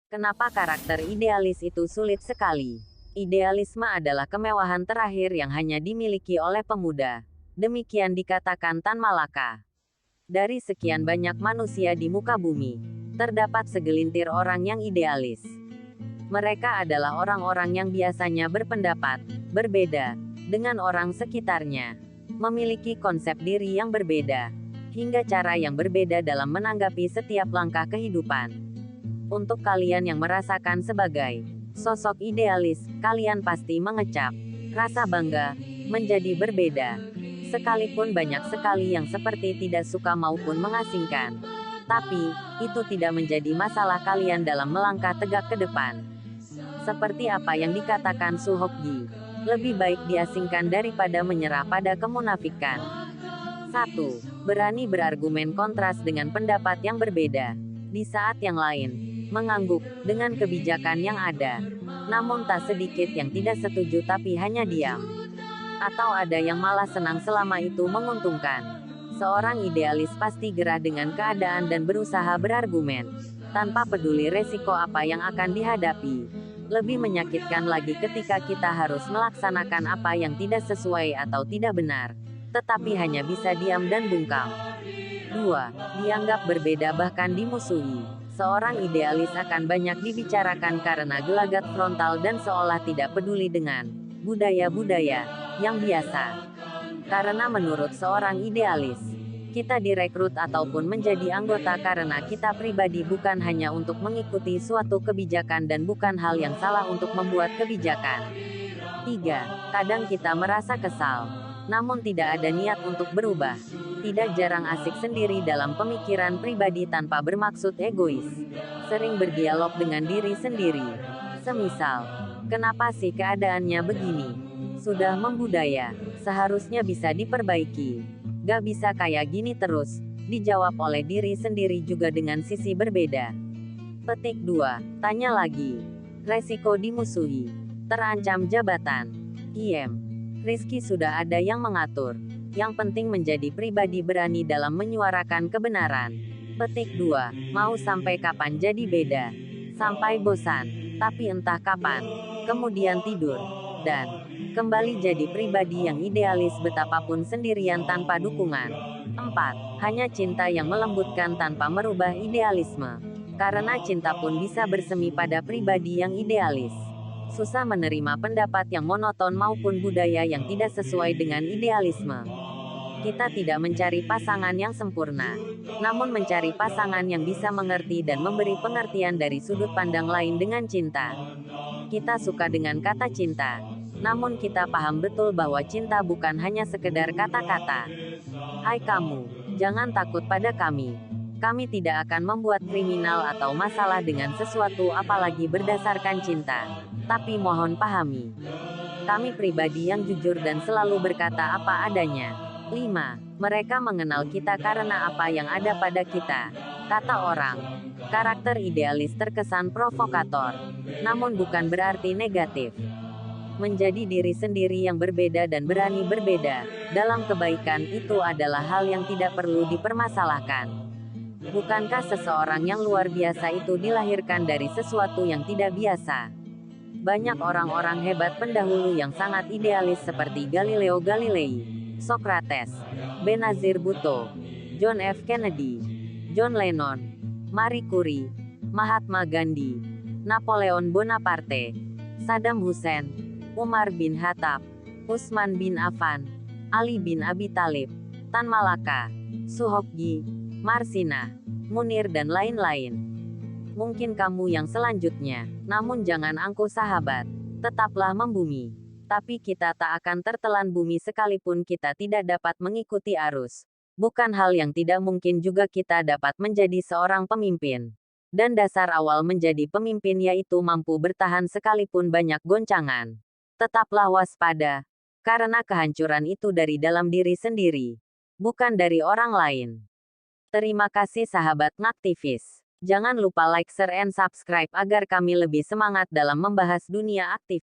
Kenapa karakter idealis itu sulit sekali? Idealisme adalah kemewahan terakhir yang hanya dimiliki oleh pemuda. Demikian dikatakan Tan Malaka. Dari sekian banyak manusia di muka bumi, terdapat segelintir orang yang idealis. Mereka adalah orang-orang yang biasanya berpendapat berbeda dengan orang sekitarnya, memiliki konsep diri yang berbeda, hingga cara yang berbeda dalam menanggapi setiap langkah kehidupan. Untuk kalian yang merasakan sebagai sosok idealis, kalian pasti mengecap rasa bangga menjadi berbeda. Sekalipun banyak sekali yang seperti tidak suka maupun mengasingkan. Tapi, itu tidak menjadi masalah kalian dalam melangkah tegak ke depan. Seperti apa yang dikatakan Suhokji, lebih baik diasingkan daripada menyerah pada kemunafikan. 1. Berani berargumen kontras dengan pendapat yang berbeda. Di saat yang lain, mengangguk dengan kebijakan yang ada. Namun tak sedikit yang tidak setuju tapi hanya diam. Atau ada yang malah senang selama itu menguntungkan. Seorang idealis pasti gerah dengan keadaan dan berusaha berargumen, tanpa peduli resiko apa yang akan dihadapi. Lebih menyakitkan lagi ketika kita harus melaksanakan apa yang tidak sesuai atau tidak benar, tetapi hanya bisa diam dan bungkam. 2. Dianggap berbeda bahkan dimusuhi. Seorang idealis akan banyak dibicarakan karena gelagat frontal dan seolah tidak peduli dengan budaya-budaya yang biasa. Karena menurut seorang idealis, kita direkrut ataupun menjadi anggota karena kita pribadi bukan hanya untuk mengikuti suatu kebijakan dan bukan hal yang salah untuk membuat kebijakan. 3. Kadang kita merasa kesal, namun tidak ada niat untuk berubah. Tidak jarang asik sendiri dalam pemikiran pribadi tanpa bermaksud egois. Sering berdialog dengan diri sendiri. Semisal, kenapa sih keadaannya begini? Sudah membudaya, seharusnya bisa diperbaiki. Gak bisa kayak gini terus, dijawab oleh diri sendiri juga dengan sisi berbeda. Petik 2. Tanya lagi. Resiko dimusuhi. Terancam jabatan. IM. Rizky sudah ada yang mengatur. Yang penting menjadi pribadi berani dalam menyuarakan kebenaran. Petik 2. Mau sampai kapan jadi beda? Sampai bosan. Tapi entah kapan. Kemudian tidur. Dan kembali jadi pribadi yang idealis betapapun sendirian tanpa dukungan. 4. Hanya cinta yang melembutkan tanpa merubah idealisme. Karena cinta pun bisa bersemi pada pribadi yang idealis. Susah menerima pendapat yang monoton maupun budaya yang tidak sesuai dengan idealisme. Kita tidak mencari pasangan yang sempurna, namun mencari pasangan yang bisa mengerti dan memberi pengertian dari sudut pandang lain dengan cinta. Kita suka dengan kata cinta, namun kita paham betul bahwa cinta bukan hanya sekedar kata-kata. Hai kamu, jangan takut pada kami. Kami tidak akan membuat kriminal atau masalah dengan sesuatu apalagi berdasarkan cinta. Tapi mohon pahami, kami pribadi yang jujur dan selalu berkata apa adanya. 5. Mereka mengenal kita karena apa yang ada pada kita. Kata orang, karakter idealis terkesan provokator, namun bukan berarti negatif. Menjadi diri sendiri yang berbeda dan berani berbeda dalam kebaikan itu adalah hal yang tidak perlu dipermasalahkan. Bukankah seseorang yang luar biasa itu dilahirkan dari sesuatu yang tidak biasa? Banyak orang-orang hebat pendahulu yang sangat idealis seperti Galileo Galilei, Socrates, Benazir Bhutto, John F. Kennedy, John Lennon, Marie Curie, Mahatma Gandhi, Napoleon Bonaparte, Saddam Hussein, Umar bin Khattab, Utsman bin Affan, Ali bin Abi Thalib, Tan Malaka, Suhokji, Marsina, Munir dan lain-lain. Mungkin kamu yang selanjutnya, namun jangan angkuh sahabat, tetaplah membumi. Tapi kita tak akan tertelan bumi sekalipun kita tidak dapat mengikuti arus. Bukan hal yang tidak mungkin juga kita dapat menjadi seorang pemimpin. Dan dasar awal menjadi pemimpin yaitu mampu bertahan sekalipun banyak goncangan. Tetaplah waspada, karena kehancuran itu dari dalam diri sendiri, bukan dari orang lain. Terima kasih sahabat ngaktivis. Jangan lupa like, share, and subscribe agar kami lebih semangat dalam membahas dunia aktif.